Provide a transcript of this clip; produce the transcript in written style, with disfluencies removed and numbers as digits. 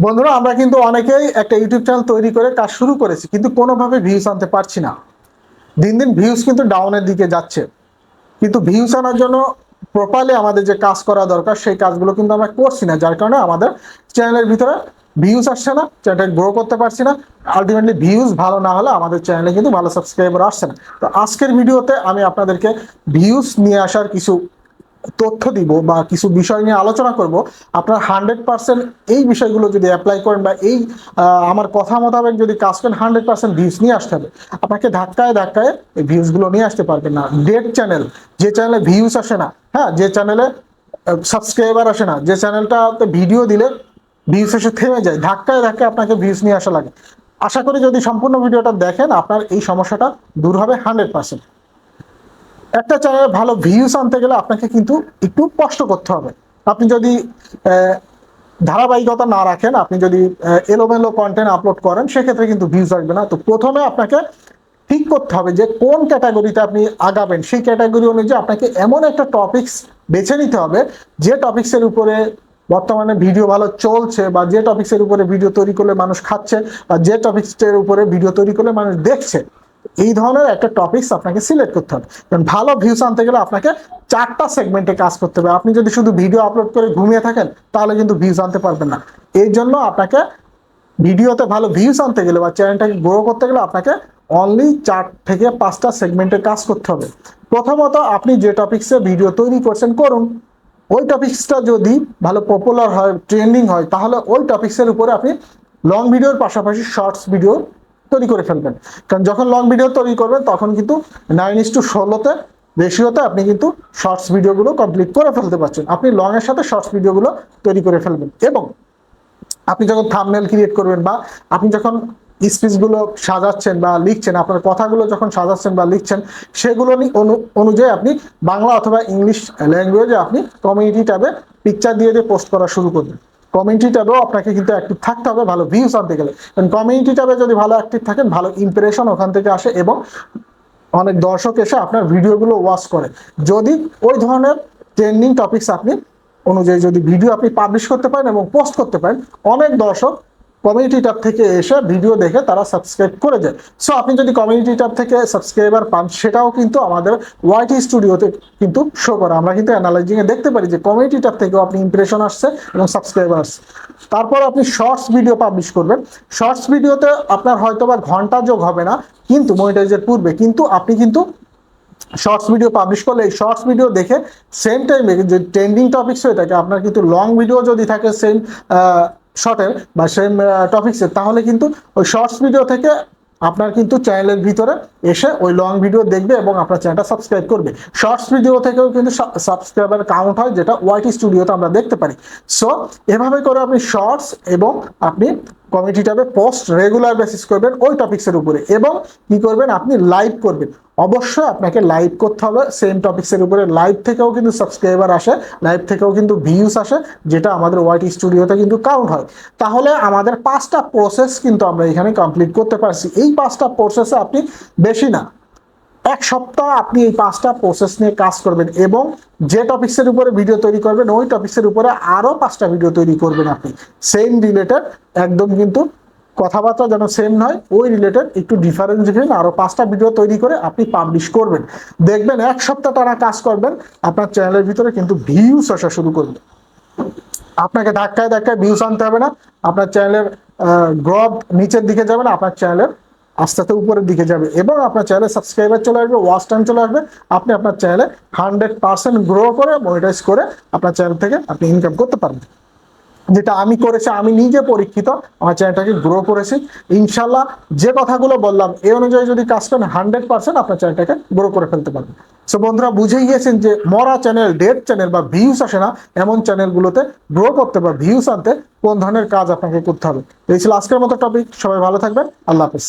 বন্ধুরা, আমরা কিন্তু অনেকেই একটা ইউটিউব চ্যানেল তৈরি করে কাজ শুরু করেছি, কিন্তু কোনোভাবে ভিউজ আনতে পারছি না। দিন দিন ভিউজ কিন্তু ডাউনের দিকে যাচ্ছে। কিন্তু ভিউজ আনার জন্য প্রপারলি আমাদের যে কাজ করা দরকার সেই কাজগুলো কিন্তু আমরা করছি না, যার কারণে আমাদের চ্যানেলের ভিতরে ভিউজ আসছে না, চ্যানেলটা গ্রো করতে পারছি না। আলটিমেটলি ভিউজ ভালো না হলে আমাদের চ্যানেলে কিন্তু ভালো সাবস্ক্রাইবার আসছে না। তো আজকের ভিডিওতে আমি আপনাদেরকে ভিউজ নিয়ে আসার কিছু তথ্য দিব বা কিছু বিষয় নিয়ে আলোচনা করব। আপনার 100% এই বিষয়গুলো যদি অ্যাপ্লাই করেন বা এই আমার কথা মোতাবেক যদি কাজ করেন, 100% ভিউজ নিয়ে আসতে হবে। আপনাকে ধাক্কায় ধাক্কায় এই ভিউজগুলো নিয়ে আসতে পারবেন না। ডেড চ্যানেল, যে চ্যানেলে ভিউজ আসে না, হ্যাঁ, যে চ্যানেলে সাবস্ক্রাইবার আসে না, যে চ্যানেলটাতে ভিডিও দিলে ভিউজ এসে থেমে যায়, ধাক্কায় ধাক্কায় আপনাকে ভিউজ নিয়ে আসা লাগে। আশা করি যদি সম্পূর্ণ ভিডিওটা দেখেন আপনার এই সমস্যাটা দূর হবে 100%। একটা চ্যানেলে ভালো ভিউজ আনতে গেলে আপনাকে কিন্তু একটু কষ্ট করতে হবে। আপনি যদি ধারাবাহিকতা না রাখেন, আপনি যদি এলোমেলো কন্টেন্ট আপলোড করেন, সেক্ষেত্রে কিন্তু ভিউজ আসবে না। তো প্রথমে আপনাকে ঠিক করতে হবে যে কোন ক্যাটাগরিতে আপনি আগাবেন। সেই ক্যাটাগরি অনুযায়ী আপনাকে এমন একটা টপিকস বেছে নিতে হবে যে টপিক্সের উপরে বর্তমানে ভিডিও ভালো চলছে, বা যে টপিক্সের উপরে ভিডিও তৈরি করলে মানুষ খাচ্ছে, বা যে টপিক্সের উপরে ভিডিও তৈরি করলে মানুষ দেখছে। এই ধরনের একটা টপিকস আপনাকে সিলেক্ট করতে হবে। কারণ ভালো ভিউজ আনতে গেলে আপনাকে 4টা সেগমেন্টে কাজ করতে হবে। আপনি যদি শুধু ভিডিও আপলোড করে ঘুমিয়ে থাকেন তাহলে কিন্তু ভিউজ আনতে পারবেন না। এই জন্য আপনাকে ভিডিওতে ভালো ভিউজ আনতে গেলে বা চ্যানেলটাকে গ্রো করতে গেলে আপনাকে অনলি 4 থেকে 5টা সেগমেন্টে কাজ করতে হবে। প্রথমত, আপনি যে টপিক্সে ভিডিও তৈরি করছেন করুন। ওই টপিক্সটা যদি ভালো পপুলার হয়, ট্রেন্ডিং হয়, তাহলে ওই টপিক্সের উপরে আপনি লং ভিডিওর পাশাপাশি শর্টস ভিডিও তৈরি করে ফেলবেন। কারণ যখন লং ভিডিও তৈরি করবেন তখন কিন্তু 9:16 রেশিওতে আপনি কিন্তু শর্টস ভিডিওগুলো কমপ্লিট করে ফেলতে পারছেন। আপনি লং এর সাথে শর্টস ভিডিওগুলো তৈরি করে ফেলবেন, এবং আপনি যখন থাম্বনেল ক্রিয়েট করবেন বা আপনি যখন স্পিচগুলো সাজাচ্ছেন বা লিখছেন, আপনার কথাগুলো যখন সাজাচ্ছেন বা লিখছেন, সেগুলো অনুযায়ী আপনি বাংলা অথবা ইংলিশ ল্যাঙ্গুয়েজে আপনি কমিউনিটি ট্যাবে পিকচার দিয়ে দিয়ে পোস্ট করা শুরু করবেন। কমিউনিটি ট্যাবেও আপনাকে কিন্তু অ্যাক্টিভ থাকতে হবে ভালো ভিউজ আনতে গেলে। কারণ কমিউনিটি ট্যাবে যদি ভালো অ্যাক্টিভ থাকেন, ভালো ইমপ্রেশন ওখান থেকে আসে এবং অনেক দর্শক এসে আপনার ভিডিওগুলো ওয়াচ করে। যদি ওই ধরনের ট্রেন্ডিং টপিকস আপনি অনুযায়ী যদি ভিডিও আপনি পাবলিশ করতে পারেন এবং পোস্ট করতে পারেন, অনেক দর্শক কমিউনিটি ট্যাব থেকে এসে ভিডিও দেখে তারা সাবস্ক্রাইব করে যায়। সো আপনি যদি কমিউনিটি ট্যাব থেকে সাবস্ক্রাইবার পান, সেটাও কিন্তু আমাদের ওয়াইটি স্টুডিওতে কিন্তু শো করে। আমরা কিন্তু অ্যানালাইজিংয়ে দেখতে পারি যে কমিউনিটি ট্যাব থেকেও আপনি ইমপ্রেশন আসছে এবং সাবস্ক্রাইবার আসছে। তারপর আপনি শর্টস ভিডিও পাবলিশ করবেন। শর্টস ভিডিওতে আপনার হয়তো বা ঘন্টা যোগ হবে না কিন্তু মনিটাইজের পূর্বে, কিন্তু আপনি কিন্তু শর্টস ভিডিও পাবলিশ করলে এই শর্টস ভিডিও দেখে সেম টাইমে যে ট্রেন্ডিং টপিকস হয়ে থাকে, আপনার কিন্তু লং ভিডিও যদি থাকে সেম শর্টের বা সেম টপিক্সের, তাহলে কিন্তু ওই শর্টস ভিডিও থেকে আপনার কিন্তু চ্যানেলের ভিতরে এসে ওই লং ভিডিও দেখবে এবং আপনার চ্যানেলটা সাবস্ক্রাইব করবে। শর্টস ভিডিও থেকেও কিন্তু সাবস্ক্রাইবার কাউন্ট হয়, যেটা ওয়াইটি স্টুডিওতে আমরা দেখতে পারি। সো এভাবে করে আপনি শর্টস এবং আপনি কমিউনিটি ট্যাবে পোস্ট রেগুলার বেসিস করবেন ওই টপিক্সের উপরে, এবং কি করবেন, আপনি লাইভ করবেন। অবশ্যই আপনাকে লাইভ করতে হবে সেম টপিক্সের উপরে। লাইভ থেকেও কিন্তু সাবস্ক্রাইবার আসে, লাইভ থেকেও কিন্তু ভিউজ আসে, যেটা আমাদের ওয়াইটি স্টুডিওতে কিন্তু কাউন্ট হয়। তাহলে আমাদের 5টা প্রসেস কিন্তু আমরা এখানে কমপ্লিট করতে পারছি। এই 5টা প্রসেসে আপনি বেশি না 1 সপ্তাহ আপনি এই 5টা প্রসেস নিয়ে কাজ করবেন, এবং যে টপিক্সের উপরে ভিডিও তৈরি করবেন ওই টপিক্সের উপরে আরো 5টা ভিডিও তৈরি করবেন আপনি, সেম রিলেটেড, একদম কিন্তু কথাবার্তা যেন সেম নয়, ওই রিলেটেড একটু ডিফারেন্স ডিফারেন্ট আরো 5টা ভিডিও তৈরি করে আপনি পাবলিশ করবেন। দেখবেন 1 সপ্তাহ টানা কাজ করবেন, আপনার চ্যানেলের ভিতরে কিন্তু ভিউজ আসা শুরু করবে। আপনাকে ধাক্কায় ধাক্কায় ভিউজ আনতে হবে না, আপনার চ্যানেলের গ্রোথ নিচের দিকে যাবে না, আপনার চ্যানেলের আস্তে আস্তে উপরের দিকে যাবে, এবং আপনার চ্যানেলে সাবস্ক্রাইবার চলে আসবে, ওয়াচ টাইম চলে আসবে। আপনি আপনার চ্যানেলে 100% গ্রো করে মনিটাইজ করে আপনার চ্যানেল থেকে আপনি ইনকাম করতে পারবেন, যেটা আমি করেছি। আমি নিজে পরীক্ষিত, আমার চ্যানেলটাকে গ্রো করেছি। ইনশাল্লাহ যে কথাগুলো বললাম এই অনুযায়ী যদি কাজ করেন, 100% আপনার চ্যানেলটাকে গ্রো করে ফেলতে পারবেন। সো বন্ধুরা, বুঝে গিয়েছেন যে মরা চ্যানেল, ডেড চ্যানেল বা ভিউস আসে না এমন চ্যানেলগুলোতে গ্রো করতে বা ভিউস আনতে কোন ধরনের কাজ আপনাকে করতে হবে। এই ছিল আজকের মতো টপিক। সবাই ভালো থাকবেন। আল্লাহ হাফেজ।